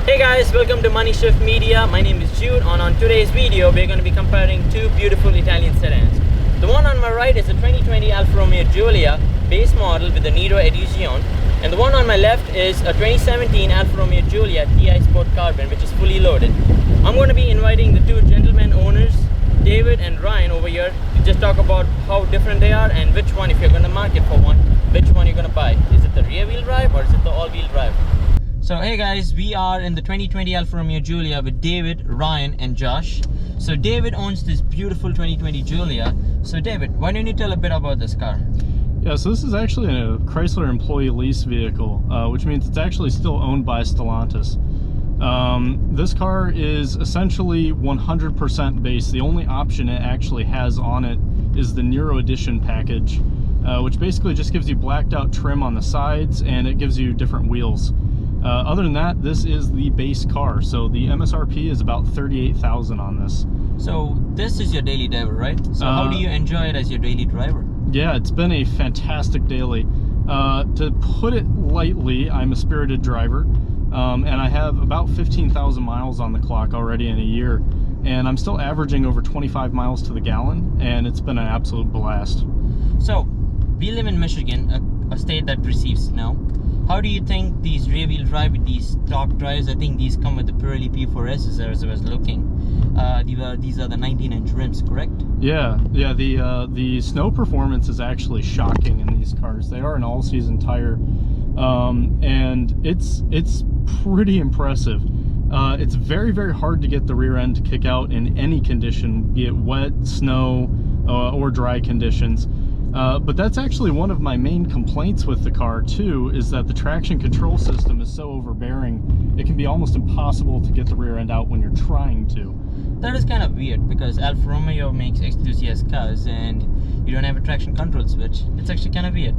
Hey guys, welcome to Money Shift Media. My name is Jude, and on today's video we're going to be comparing two beautiful Italian sedans. The one on my right is a 2020 Alfa Romeo Giulia base model with the Nero Edition, and the one on my left is a 2017 Alfa Romeo Giulia TI Sport Carbon, which is fully loaded. I'm going to be inviting the two gentlemen owners, David and Ryan, over here to just talk about how different they are and which one, if you're going to market for one, which one you're going to buy. Is it the rear wheel drive or is it the all wheel drive? So hey guys, we are in the 2020 Alfa Romeo Giulia with David, Ryan and Josh. So David owns this beautiful 2020 Giulia. So David, why don't you tell a bit about this car? Yeah, so this is actually a Chrysler employee lease vehicle, which means it's actually still owned by Stellantis. This car is essentially 100% base. The only option it actually has on it is the Nero Edition package, which basically just gives you blacked out trim on the sides and it gives you different wheels. Other than that, this is the base car, so the MSRP is about $38,000 on this. So this is your daily driver, right? So how do you enjoy it as your daily driver? Yeah, it's been a fantastic daily. To put it lightly, I'm a spirited driver, and I have about 15,000 miles on the clock already in a year, and I'm still averaging over 25 miles to the gallon, and it's been an absolute blast. So, we live in Michigan, a state that receives snow. How do you think these rear-wheel drive with these top drives? I think these come with the Pirelli P4Ss as I was looking. These are the 19-inch rims, correct? Yeah. The snow performance is actually shocking in these cars. They are an all-season tire, and it's pretty impressive. It's very, very hard to get the rear end to kick out in any condition, be it wet, snow, or dry conditions. But that's actually one of my main complaints with the car too, is that the traction control system is so overbearing, it can be almost impossible to get the rear end out when you're trying to. That is kind of weird because Alfa Romeo makes enthusiast cars and you don't have a traction control switch. It's actually kind of weird.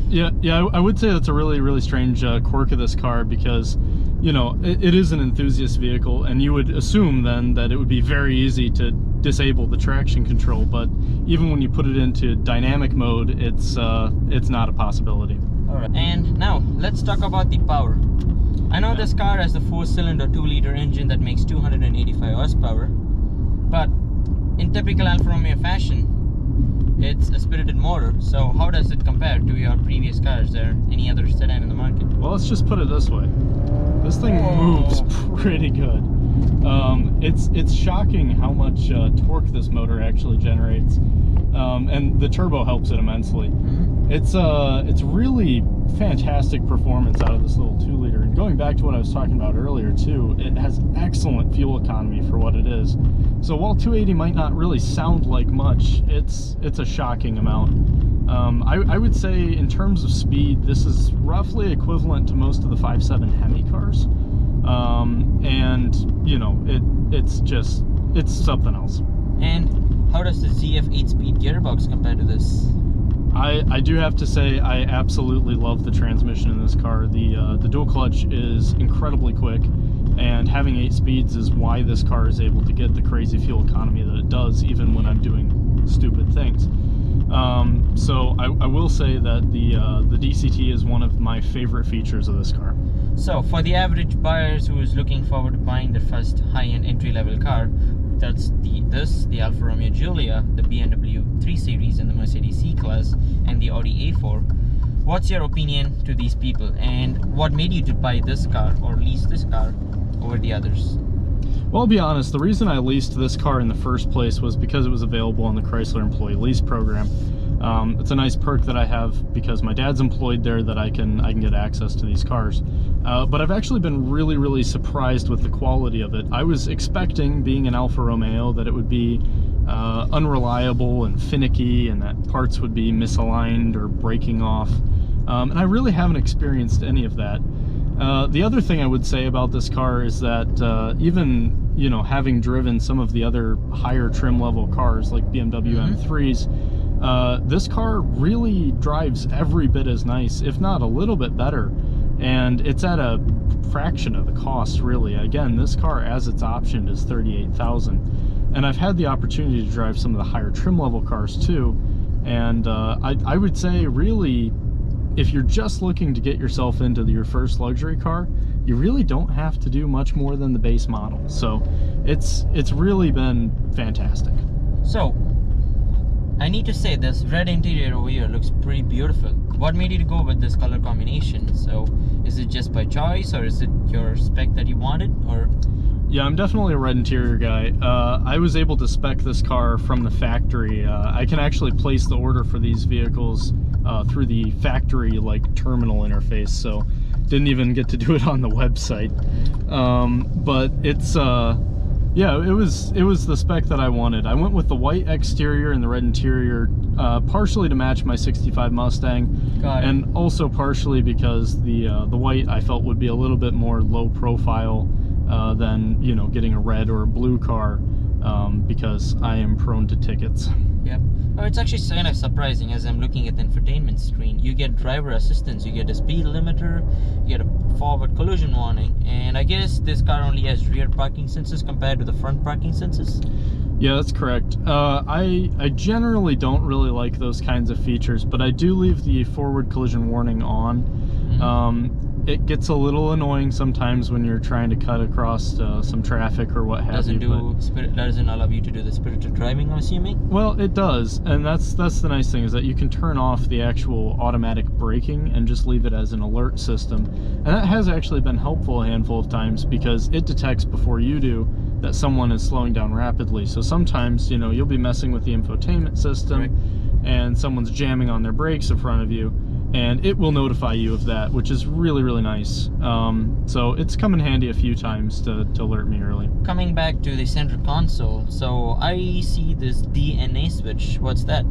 yeah, I would say that's a really, really strange quirk of this car because, you know, it is an enthusiast vehicle and you would assume then that it would be very easy to disable the traction control, but even when you put it into dynamic mode, it's not a possibility. Alright, and now let's talk about the power. I know this car has the 4-cylinder 2-liter engine that makes 285 horsepower, but in typical Alfa Romeo fashion, it's a spirited motor. So how does it compare to your previous cars or any other sedan in the market? Well, let's just put it this way. This thing moves pretty good. It's shocking how much torque this motor actually generates, and the turbo helps it immensely. It's really fantastic performance out of this little 2-liter. And going back to what I was talking about earlier too, it has excellent fuel economy for what it is. So while 280 might not really sound like much, it's a shocking amount. I would say in terms of speed, this is roughly equivalent to most of the 5.7 Hemi cars. And you know, it's something else. And how does the ZF 8-speed gearbox compare to this? I do have to say I absolutely love the transmission in this car. The dual clutch is incredibly quick, and having 8 speeds is why this car is able to get the crazy fuel economy that it does, even when I'm doing stupid things. So I will say that the DCT is one of my favorite features of this car. So for the average buyers who is looking forward to buying their first high-end entry-level car, that's the Alfa Romeo Giulia, the BMW 3 Series and the Mercedes C-Class and the Audi A4. What's your opinion to these people, and what made you to buy this car or lease this car over the others? Well, I'll be honest, the reason I leased this car in the first place was because it was available on the Chrysler Employee Lease Program. It's a nice perk that I have because my dad's employed there that I can get access to these cars. But I've actually been really, really surprised with the quality of it. I was expecting, being an Alfa Romeo, that it would be unreliable and finicky and that parts would be misaligned or breaking off. And I really haven't experienced any of that. The other thing I would say about this car is that even, you know, having driven some of the other higher trim level cars like BMW M3s, this car really drives every bit as nice, if not a little bit better, and it's at a fraction of the cost, really. Again, this car as it's optioned is $38,000, and I've had the opportunity to drive some of the higher trim level cars too, and I would say really, if you're just looking to get yourself into your first luxury car, you really don't have to do much more than the base model. So it's really been fantastic. So I need to say this red interior over here looks pretty beautiful. What made you to go with this color combination? So is it just by choice, or is it your spec that you wanted, or? Yeah, I'm definitely a red interior guy. I was able to spec this car from the factory. I can actually place the order for these vehicles through the factory like terminal interface, so didn't even get to do it on the website. But it's yeah, it was the spec that I wanted. I went with the white exterior and the red interior, partially to match my '65 Mustang, and also partially because the white I felt would be a little bit more low profile than, you know, getting a red or a blue car, because I am prone to tickets. Yep. Oh, it's actually kind of surprising as I'm looking at the infotainment screen. You get driver assistance, you get a speed limiter, you get a forward collision warning, and I guess this car only has rear parking sensors compared to the front parking sensors? Yeah, that's correct. I generally don't really like those kinds of features, but I do leave the forward collision warning on. Mm-hmm. It gets a little annoying sometimes when you're trying to cut across some traffic or what have you. Doesn't allow you to do the spirited driving, I'm assuming? Well, it does, and that's the nice thing, is that you can turn off the actual automatic braking and just leave it as an alert system. And that has actually been helpful a handful of times, because it detects before you do that someone is slowing down rapidly. So sometimes, you know, you'll be messing with the infotainment system, right, and someone's jamming on their brakes in front of you, and it will notify you of that, which is really, really nice. So it's come in handy a few times to alert me early. Coming back to the center console, so I see this DNA switch. What's that?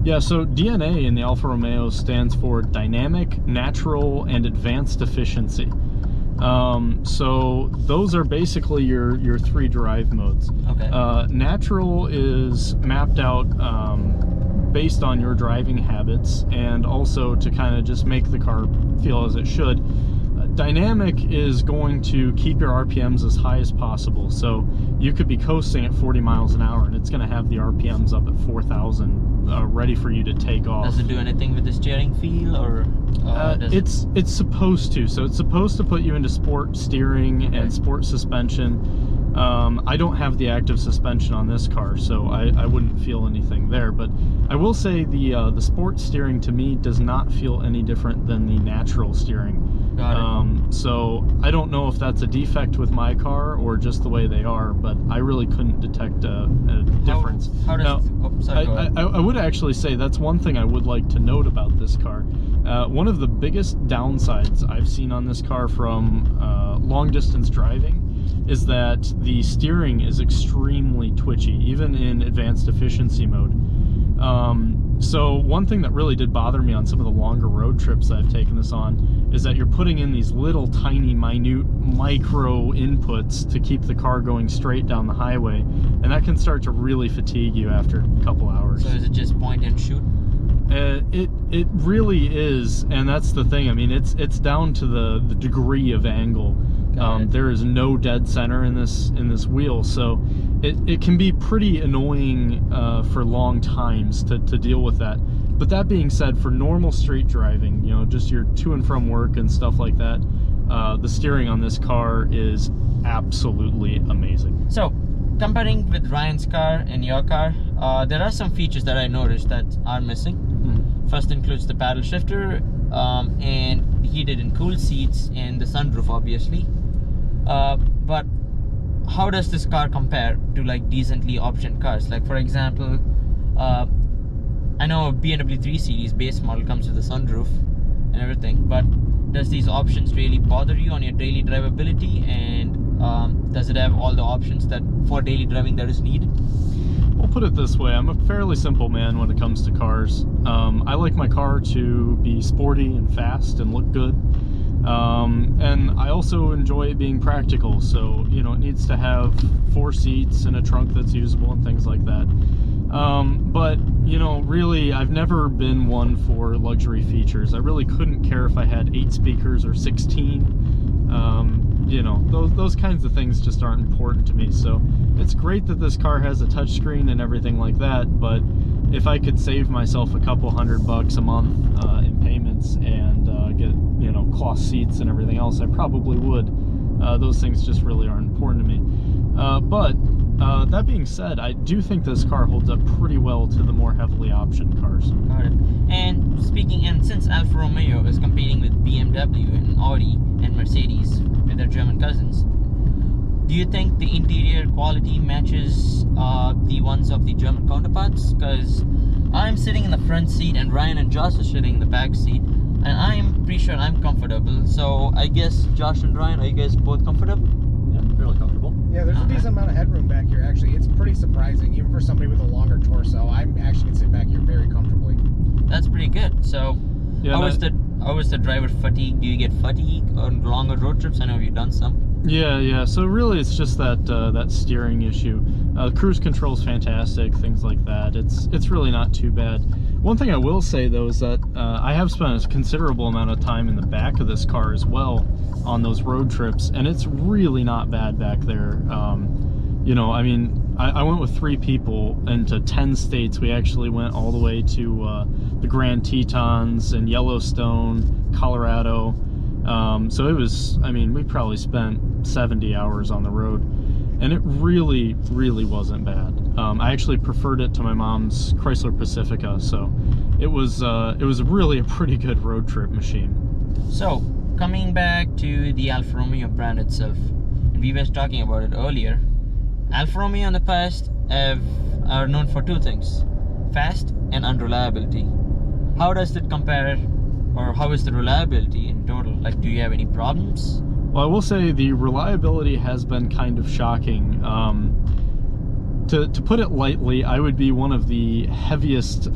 Yeah, so DNA in the Alfa Romeo stands for Dynamic, Natural, and Advanced Efficiency. So those are basically your three drive modes. Okay. Natural is mapped out based on your driving habits, and also to kind of just make the car feel as it should. Dynamic is going to keep your RPMs as high as possible, so you could be coasting at 40 miles an hour and it's going to have the RPMs up at 4,000 ready for you to take off. Does it do anything with the steering feel, or it's supposed to? So it's supposed to put you into sport steering and sport suspension. I don't have the active suspension on this car, so I wouldn't feel anything there, but I will say the sport steering to me does not feel any different than the natural steering. Got it. So I don't know if that's a defect with my car or just the way they are, but I really couldn't detect a difference. How does, I would actually say that's one thing I would like to note about this car. One of the biggest downsides I've seen on this car from long distance driving is that the steering is extremely twitchy, even in advanced efficiency mode. So one thing that really did bother me on some of the longer road trips that I've taken this on is that you're putting in these little tiny minute micro inputs to keep the car going straight down the highway, and that can start to really fatigue you after a couple hours. So is it just point and shoot? It really is, and that's the thing. I mean, it's down to the degree of angle. There is no dead center in this wheel, so it can be pretty annoying for long times to deal with that. But that being said, for normal street driving, you know, just your to and from work and stuff like that, the steering on this car is absolutely amazing. So comparing with Ryan's car and your car, there are some features that I noticed that are missing. First includes the paddle shifter, and heated and cooled seats, and the sunroof, obviously. But how does this car compare to like decently optioned cars? Like, for example, I know a BMW 3 Series base model comes with a sunroof and everything, but does these options really bother you on your daily drivability, and does it have all the options that for daily driving that is needed? I'll put it this way, I'm a fairly simple man when it comes to cars. I like my car to be sporty and fast and look good. And I also enjoy it being practical, so, you know, it needs to have 4 seats and a trunk that's usable and things like that. But, you know, really, I've never been one for luxury features. I really couldn't care if I had 8 speakers or 16. You know, those kinds of things just aren't important to me. So it's great that this car has a touchscreen and everything like that, but if I could save myself a couple $100 a month in payments and get, you know, cloth seats and everything else, I probably would. Those things just really aren't important to me. But that being said, I do think this car holds up pretty well to the more heavily optioned cars. Got it. And since Alfa Romeo is competing with BMW and Audi and Mercedes with their German cousins, do you think the interior quality matches the ones of the German counterparts? Because I'm sitting in the front seat and Ryan and Josh are sitting in the back seat, and I'm pretty sure I'm comfortable. So I guess Josh and Ryan, are you guys both comfortable? Yeah, fairly comfortable. Yeah, there's a decent amount of headroom back here, actually. It's pretty surprising, even for somebody with a longer torso. I actually can sit back here very comfortably. That's pretty good. So Yeah, how is the driver fatigue? Do you get fatigue on longer road trips? I know you've done some. Yeah. So really, it's just that steering issue. Cruise control's fantastic, things like that. It's really not too bad. One thing I will say though is that I have spent a considerable amount of time in the back of this car as well on those road trips, and it's really not bad back there. You know, I mean, I went with 3 people into 10 states. We actually went all the way to the Grand Tetons and Yellowstone, Colorado. So it was, I mean, we probably spent 70 hours on the road, and it really wasn't bad. I actually preferred it to my mom's Chrysler Pacifica, so it was really a pretty good road trip machine. So coming back to the Alfa Romeo brand itself, and we were talking about it earlier, Alfa Romeo in the past are known for 2 things: fast and unreliability. How does it compare, or how is the reliability in total? Like, do you have any problems? Well, I will say the reliability has been kind of shocking. To put it lightly, I would be one of the heaviest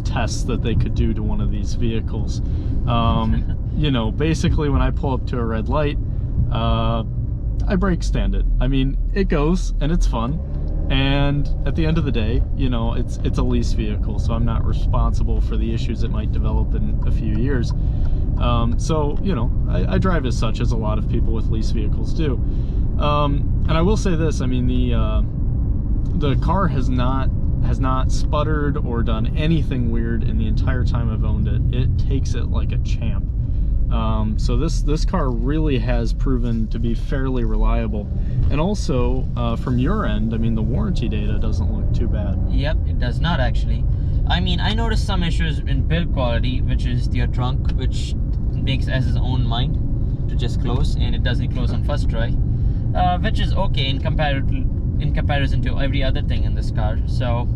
tests that they could do to one of these vehicles. You know, basically when I pull up to a red light, I brake stand it. I mean, it goes and it's fun. And at the end of the day, you know, it's a lease vehicle, so I'm not responsible for the issues it might develop in a few years. So, you know, I drive as such, as a lot of people with lease vehicles do. And I will say this, I mean, the car has not sputtered or done anything weird in the entire time I've owned it. It takes it like a champ. So this car really has proven to be fairly reliable. And also, from your end, I mean, the warranty data doesn't look too bad. Yep, it does not actually. I mean, I noticed some issues in build quality, which is your trunk, which makes as its own mind to just close, and it doesn't close on first try, which is okay in comparison to every other thing in this car. So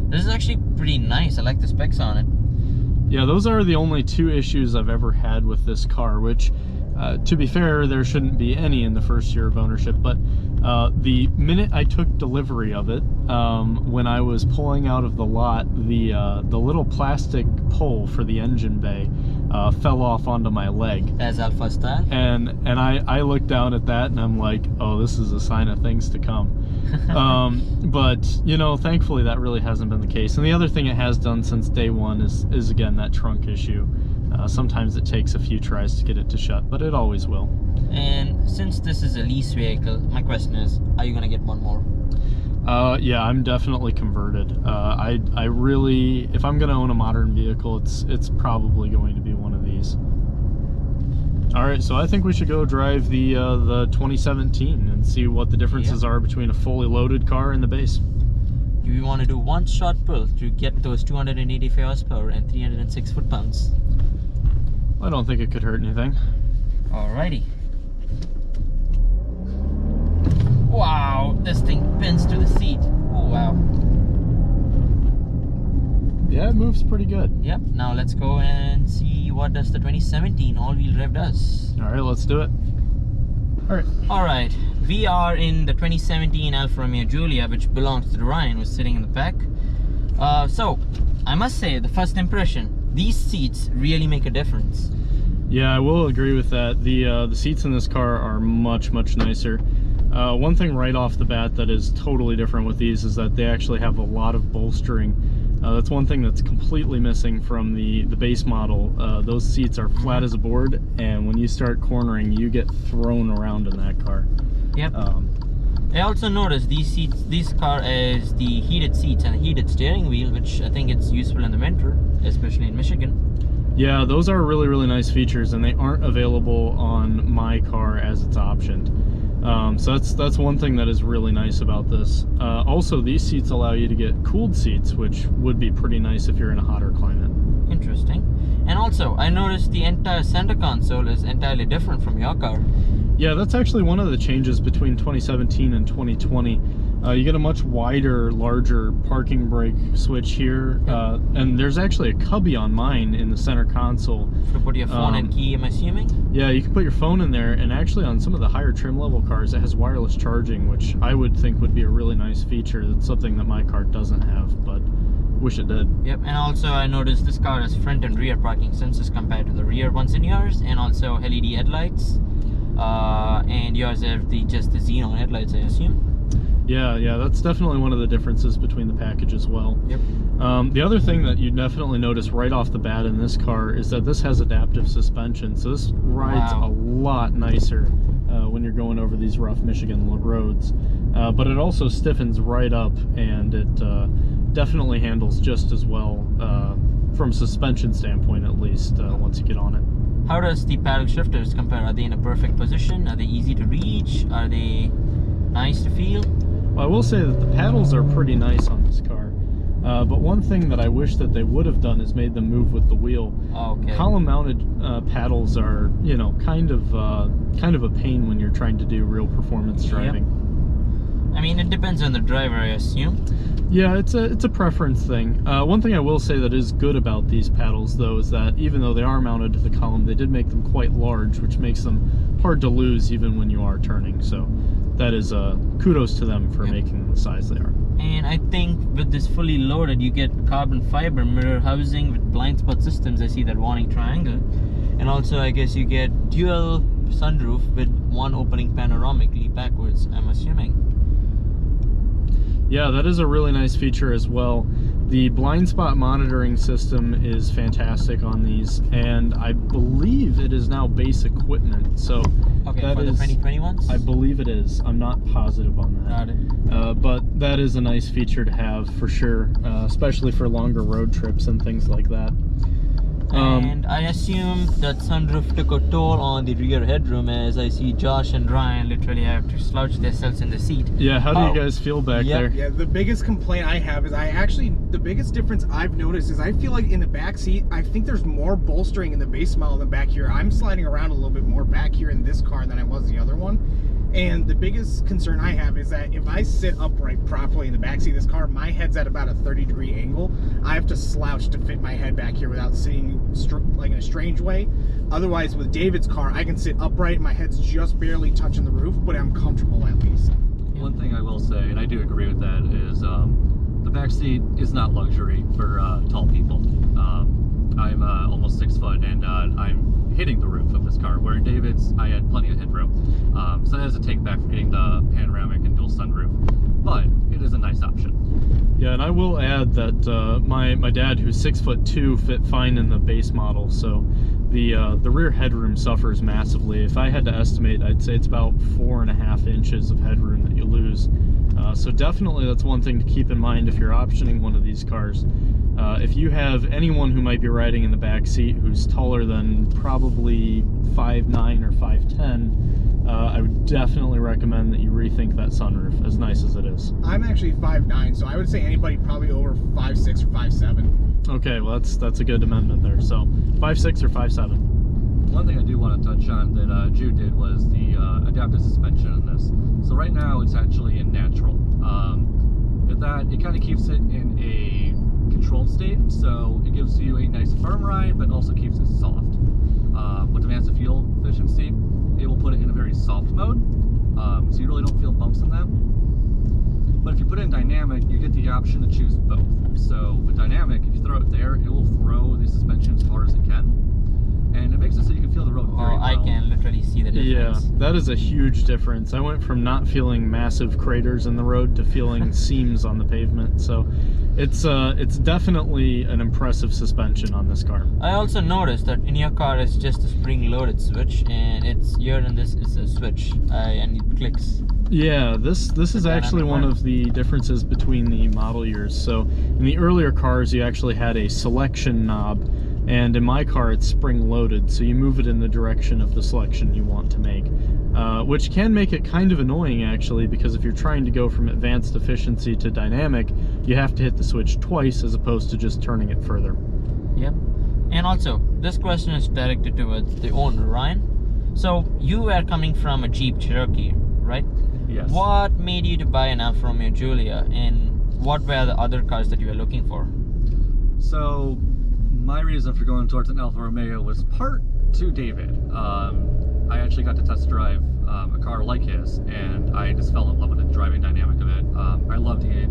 this is actually pretty nice. I like the specs on it. Yeah, those are the only 2 issues I've ever had with this car, which, to be fair, there shouldn't be any in the first year of ownership, but the minute I took delivery of it, when I was pulling out of the lot, the little plastic pole for the engine bay fell off onto my leg. As Alfa style. And I looked down at that and I'm like, oh, this is a sign of things to come. But, you know, thankfully that really hasn't been the case. And the other thing it has done since day one is again, that trunk issue. Sometimes it takes a few tries to get it to shut, but it always will. And since this is a lease vehicle, my question is, are you gonna get one more? Yeah, I'm definitely converted. I really, if I'm gonna own a modern vehicle, it's probably going to be one of these. All right, so I think we should go drive the 2017 and see what the differences are between a fully loaded car and the base. Do you want to do one short pull to get those 285 horsepower and 306 foot-pounds? I don't think it could hurt anything. Alrighty. Wow, this thing bends to the seat. Oh wow. Yeah, it moves pretty good. Yep, now let's go and see what does the 2017 all-wheel drive does. All right, let's do it. Alright, we are in the 2017 Alfa Romeo Giulia, which belongs to Ryan, who's sitting in the back. So, I must say, the first impression, these seats really make a difference. Yeah, I will agree with that. The seats in this car are much nicer. One thing right off the bat that is totally different with these is that they actually have a lot of bolstering. That's one thing that's completely missing from the base model. Those seats are flat as a board, and when you start cornering, you get thrown around in that car. Yep. I also noticed this car has the heated seats and a heated steering wheel, which I think it's useful in the winter, especially in Michigan. Yeah, those are really, really nice features, and they aren't available on my car as it's optioned. So that's one thing that is really nice about this. Also, these seats allow you to get cooled seats, which would be pretty nice if you're in a hotter climate. Interesting. And also, I noticed the entire center console is entirely different from your car. Yeah, that's actually one of the changes between 2017 and 2020. You get a much wider, larger parking brake switch here, and there's actually a cubby on mine in the center console. To put your phone and key, I'm assuming? Yeah, you can put your phone in there, and actually on some of the higher trim level cars, it has wireless charging, which I would think would be a really nice feature. That's something that my car doesn't have, but wish it did. Yep, and also I noticed this car has front and rear parking sensors compared to the rear ones in yours, and also LED headlights. And yours have just the xenon headlights, I assume. Yeah, that's definitely one of the differences between the package as well. Yep. The other thing that you definitely notice right off the bat in this car is that this has adaptive suspension, so this rides a lot nicer when you're going over these rough Michigan roads. But it also stiffens right up, and it definitely handles just as well from a suspension standpoint, at least, once you get on it. How does the paddle shifters compare? Are they in a perfect position? Are they easy to reach? Are they nice to feel? Well, I will say that the paddles are pretty nice on this car, but one thing that I wish that they would have done is made them move with the wheel. Okay. Column-mounted paddles are, you know, kind of a pain when you're trying to do real performance driving. Yep. I mean, it depends on the driver, I assume. Yeah, it's a preference thing. One thing I will say that is good about these paddles, though, is that even though they are mounted to the column, they did make them quite large, which makes them hard to lose even when you are turning. So that is kudos to them for making them the size they are. And I think with this fully loaded, you get carbon fiber mirror housing with blind spot systems. I see that warning triangle. And also, I guess you get dual sunroof with one opening panoramically backwards, I'm assuming. Yeah, that is a really nice feature as well. The blind spot monitoring system is fantastic on these, and I believe it is now base equipment. So okay, that for the 2020 ones? I believe it is. I'm not positive on that. Got it. But that is a nice feature to have for sure, especially for longer road trips and things like that. And I assume that sunroof took a toll on the rear headroom, as I see Josh and Ryan literally have to slouch themselves in the seat. Yeah, how do you guys feel back there? Yeah, the biggest complaint I have is the biggest difference I've noticed is I feel like in the back seat, I think there's more bolstering in the base model than back here. I'm sliding around a little bit more back here in this car than I was in the other one. And the biggest concern I have is that if I sit upright properly in the backseat of this car, my head's at about a 30-degree angle. I have to slouch to fit my head back here without sitting like in a strange way. Otherwise, with David's car, I can sit upright, my head's just barely touching the roof, but I'm comfortable at least. One thing I will say, and I do agree with that, is the backseat is not luxury for tall people. I'm almost 6 foot, and I'm hitting the roof of this car, where in David's I had plenty of headroom. So that has a take back for getting the panoramic and dual sunroof, but it is a nice option. Yeah, and I will add that my dad, who's 6'2", fit fine in the base model, so the rear headroom suffers massively. If I had to estimate, I'd say it's about 4.5 inches of headroom that you lose. So definitely that's one thing to keep in mind if you're optioning one of these cars. If you have anyone who might be riding in the back seat who's taller than probably 5'9" or 5'10", I would definitely recommend that you rethink that sunroof, as nice as it is. I'm actually 5'9", so I would say anybody probably over 5'6" or 5'7". Okay, well that's a good amendment there. So 5'6" or 5'7". One thing I do want to touch on that Jude did was the adaptive suspension in this. So right now it's actually in natural. With that, it kind of keeps it in a controlled state, so it gives you a nice firm ride, but also keeps it soft. With advanced fuel efficiency, it will put it in a very soft mode, so you really don't feel bumps in that. But if you put it in dynamic, you get the option to choose both. So with dynamic, if you throw it there, it will throw the suspension as hard as it can, and it makes it so you can feel the road very well. I can literally see the difference. Yeah, that is a huge difference. I went from not feeling massive craters in the road to feeling seams on the pavement. So it's definitely an impressive suspension on this car. I also noticed that in your car it's just a spring-loaded switch, and it's here in this is a switch, and it clicks. Yeah, this is actually one of the differences between the model years. So in the earlier cars, you actually had a selection knob, And in my car, it's spring-loaded, so you move it in the direction of the selection you want to make. Which can make it kind of annoying, actually, because if you're trying to go from advanced efficiency to dynamic, you have to hit the switch twice as opposed to just turning it further. Yep. And also, this question is directed towards the owner, Ryan. So, you were coming from a Jeep Cherokee, right? Yes. What made you to buy an Alfa Romeo Giulia, and what were the other cars that you were looking for? So, my reason for going towards an Alfa Romeo was part to David. I actually got to test drive a car like his, and I just fell in love with the driving dynamic of it. I love the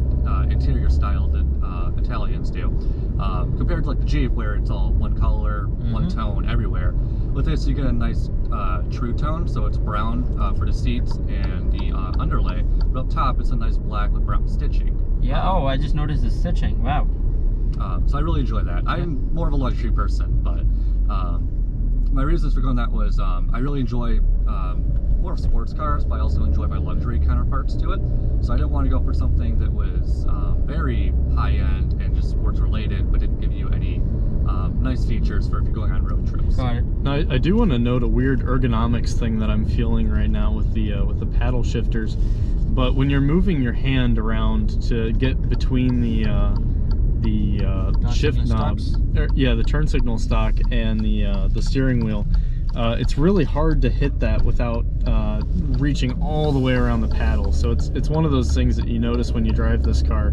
interior style that Italians do. Compared to like the Jeep, where it's all one color, one tone everywhere. With this, you get a nice true tone, so it's brown for the seats and the underlay. But up top, it's a nice black with brown stitching. Yeah, oh, I just noticed the stitching. Wow. So I really enjoy that. I'm more of a luxury person, but my reasons for going that was I really enjoy more of sports cars, but I also enjoy my luxury counterparts to it. So I didn't want to go for something that was very high-end and just sports related, but didn't give you any nice features for if you're going on road trips. Got it. Now, I do want to note a weird ergonomics thing that I'm feeling right now with the paddle shifters. But when you're moving your hand around to get between the shift knobs, the turn signal stock and the steering wheel, it's really hard to hit that without reaching all the way around the paddle. So it's one of those things that you notice when you drive this car.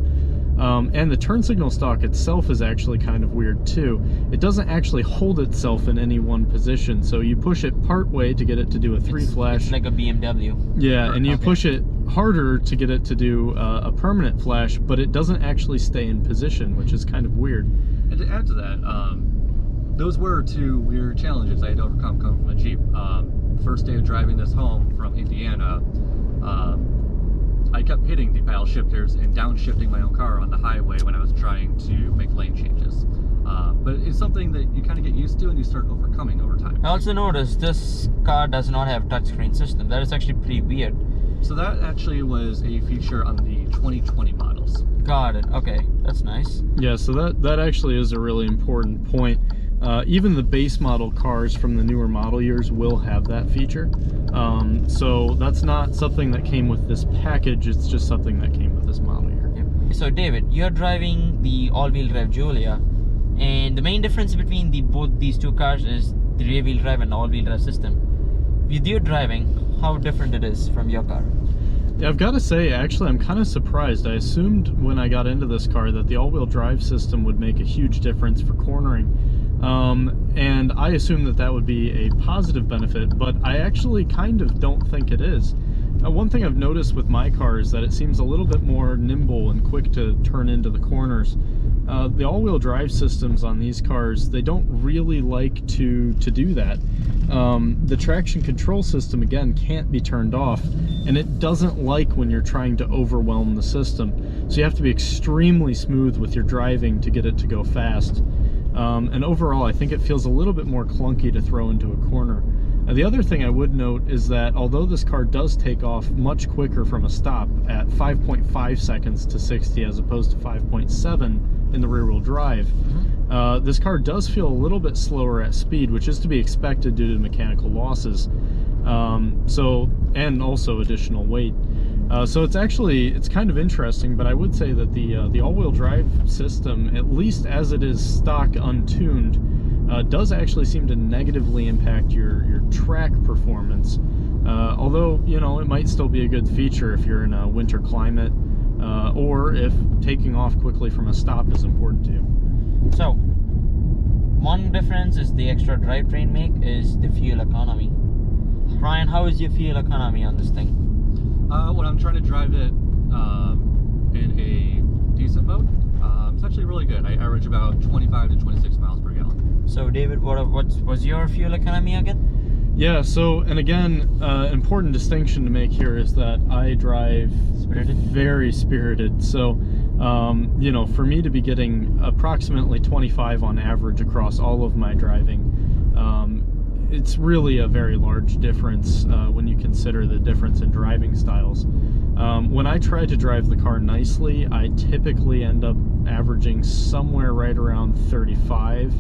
And the turn signal stock itself is actually kind of weird too. It doesn't actually hold itself in any one position, so you push it part way to get it to do a 3-flash. It's like a BMW. Yeah, and you push it harder to get it to do a permanent flash, but it doesn't actually stay in position, which is kind of weird. And to add to that, those were two weird challenges I had to overcome coming from the Jeep. First day of driving this home from Indiana, I kept hitting the paddle shifters and downshifting my own car on the highway when I was trying to make lane changes. But it's something that you kind of get used to and you start overcoming over time. I also noticed this car does not have touchscreen system. That is actually pretty weird. So that actually was a feature on the 2020 models. Got it. Okay, that's nice. Yeah, so that actually is a really important point. Even the base model cars from the newer model years will have that feature. So that's not something that came with this package, it's just something that came with this model year. Yep. So David, you're driving the all-wheel drive Giulia, and the main difference between both these two cars is the rear-wheel drive and all-wheel drive system. With your driving, how different it is from your car? Yeah, I've got to say, actually, I'm kind of surprised. I assumed when I got into this car that the all-wheel drive system would make a huge difference for cornering. And I assume that would be a positive benefit, but I actually kind of don't think it is. One thing I've noticed with my car is that it seems a little bit more nimble and quick to turn into the corners. The all-wheel drive systems on these cars, they don't really like to do that. The traction control system, again, can't be turned off, and it doesn't like when you're trying to overwhelm the system. So you have to be extremely smooth with your driving to get it to go fast. And overall, I think it feels a little bit more clunky to throw into a corner. Now, the other thing I would note is that although this car does take off much quicker from a stop at 5.5 seconds to 60 as opposed to 5.7 in the rear-wheel drive, this car does feel a little bit slower at speed, which is to be expected due to mechanical losses. And also additional weight. So it's kind of interesting, but I would say that the all-wheel drive system, at least as it is stock untuned, does actually seem to negatively impact your track performance. Although, you know, it might still be a good feature if you're in a winter climate, or if taking off quickly from a stop is important to you. So, one difference is the extra drivetrain make is the fuel economy. Ryan, how is your fuel economy on this thing? When I'm trying to drive it in a decent mode, it's actually really good. I average about 25 to 26 miles per gallon. So David, what was your fuel economy again? Yeah, so, and again, important distinction to make here is that I drive very spirited. So, you know, for me to be getting approximately 25 on average across all of my driving, it's really a very large difference when you consider the difference in driving styles. When I try to drive the car nicely, I typically end up averaging somewhere right around 35.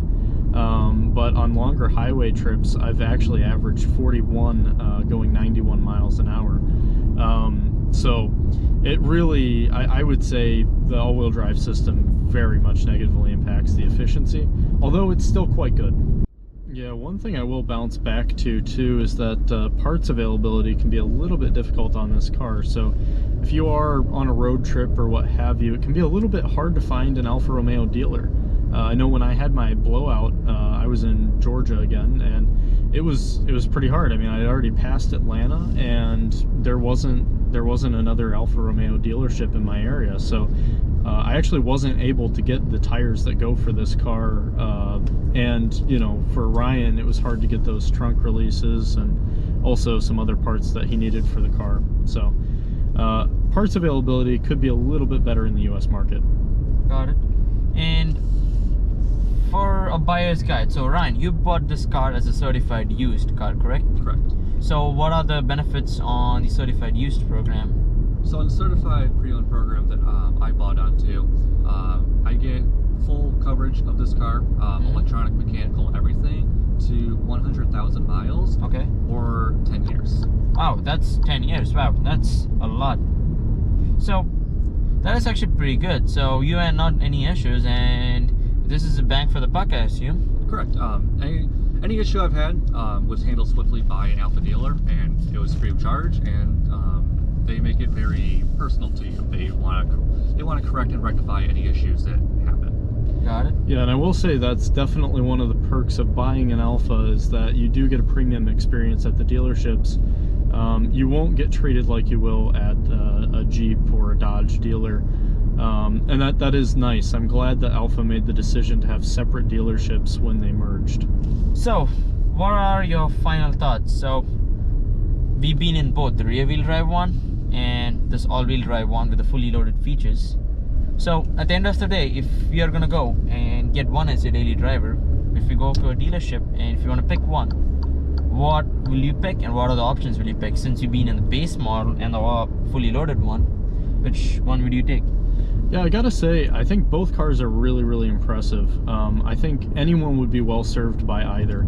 But on longer highway trips, I've actually averaged 41 going 91 miles an hour. So it really, I would say the all-wheel drive system very much negatively impacts the efficiency, although it's still quite good. Yeah, one thing I will bounce back to too is that parts availability can be a little bit difficult on this car. So if you are on a road trip or what have you, it can be a little bit hard to find an Alfa Romeo dealer. I know when I had my blowout, I was in Georgia again, and it was pretty hard. I mean, I had already passed Atlanta, and there wasn't another Alfa Romeo dealership in my area. So I actually wasn't able to get the tires that go for this car, and you know, for Ryan, it was hard to get those trunk releases and also some other parts that he needed for the car. So parts availability could be a little bit better in the US market. Got it. And for a buyer's guide, so Ryan, you bought this car as a certified used car, correct? Correct. So what are the benefits on the certified used program? So on the certified pre-owned program that I bought onto, I get full coverage of this car, electronic, mechanical, everything, to 100,000 miles. Okay. Or 10 years. Wow, that's 10 years. Wow, that's a lot. So that is actually pretty good. So you had not any issues, and this is a bang for the buck, I assume. Correct. Any issue I've had was handled swiftly by an Alfa dealer, and it was free of charge. And they make it very personal to you. They want to correct and rectify any issues that happen. Got it. Yeah, and I will say that's definitely one of the perks of buying an Alfa is that you do get a premium experience at the dealerships. You won't get treated like you will at a Jeep or a Dodge dealer. And that is nice. I'm glad that Alfa made the decision to have separate dealerships when they merged. So, what are your final thoughts? So, we've been in both the rear-wheel drive one and this all-wheel drive one with the fully loaded features. So, at the end of the day, if you're gonna go and get one as your daily driver, if you go to a dealership and if you want to pick one, what will you pick and what are the options will you pick? Since you've been in the base model and the fully loaded one, which one would you take? Yeah, I gotta say, I think both cars are really, really impressive. I think anyone would be well served by either.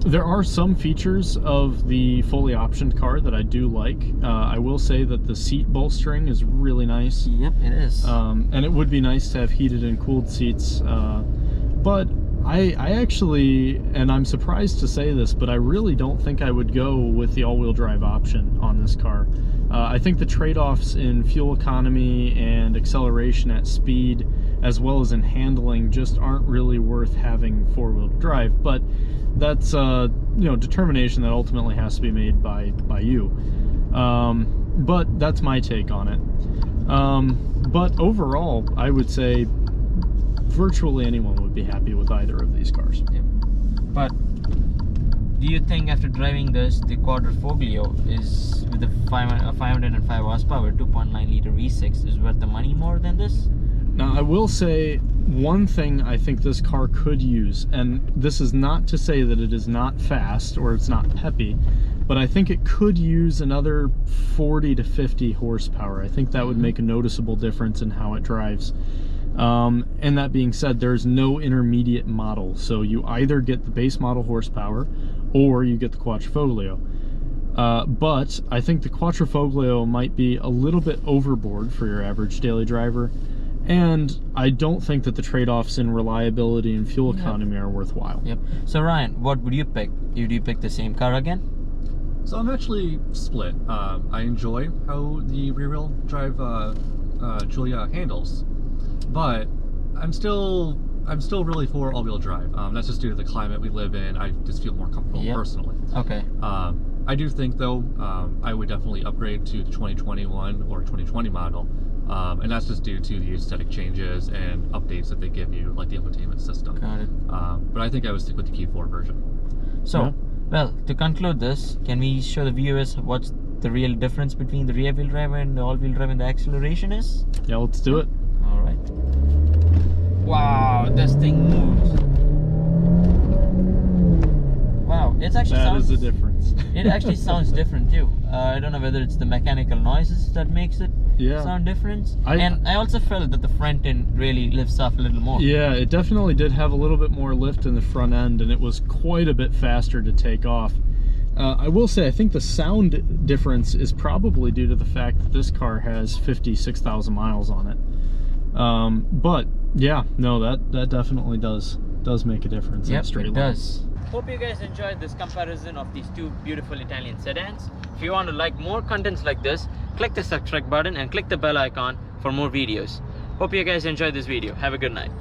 There are some features of the fully optioned car that I do like. I will say that the seat bolstering is really nice. Yep, it is. And it would be nice to have heated and cooled seats. But I actually, and I'm surprised to say this, but I really don't think I would go with the all-wheel drive option on this car. I think the trade-offs in fuel economy and acceleration at speed, as well as in handling, just aren't really worth having four-wheel drive. But that's you know, determination that ultimately has to be made by you. But that's my take on it. But overall, I would say virtually anyone would be happy with either of these cars. Yep. But do you think after driving this, the Quadrifoglio is with the 505 horsepower 2.9 liter V6 is worth the money more than this? Now, I will say one thing I think this car could use, and this is not to say that it is not fast or it's not peppy, but I think it could use another 40 to 50 horsepower. I think that would make a noticeable difference in how it drives. And that being said, there's no intermediate model, so you either get the base model horsepower or you get the Quattrofoglio. But I think the Quattrofoglio might be a little bit overboard for your average daily driver, and I don't think that the trade-offs in reliability and fuel economy are worthwhile. Yep. So Ryan, what would you pick? Would you pick the same car again? So I'm actually split. I enjoy how the rear-wheel drive Giulia handles, but I'm still really for all-wheel drive. That's just due to the climate we live in. I just feel more comfortable personally. Okay. I do think though, I would definitely upgrade to the 2021 or 2020 model, and that's just due to the aesthetic changes and updates that they give you, like the infotainment system. Got it. But I think I would stick with the Q4 version. So, well, to conclude this, can we show the viewers what's the real difference between the rear-wheel drive and the all-wheel drive and the acceleration is? Yeah, let's do it. All right. Wow, this thing moves. Wow, it's actually That is the difference. difference. It actually sounds different too. I don't know whether it's the mechanical noises that makes it sound different. And I also felt that the front end really lifts off a little more. Yeah, it definitely did have a little bit more lift in the front end, and it was quite a bit faster to take off. I will say, I think the sound difference is probably due to the fact that this car has 56,000 miles on it. But yeah, no, that definitely does make a difference. Yep, in straight it line. does. Hope you guys enjoyed this comparison of these two beautiful Italian sedans. If you want to like more contents like this, click the subscribe button and click the bell icon for more videos. Hope you guys enjoyed this video. Have a good night.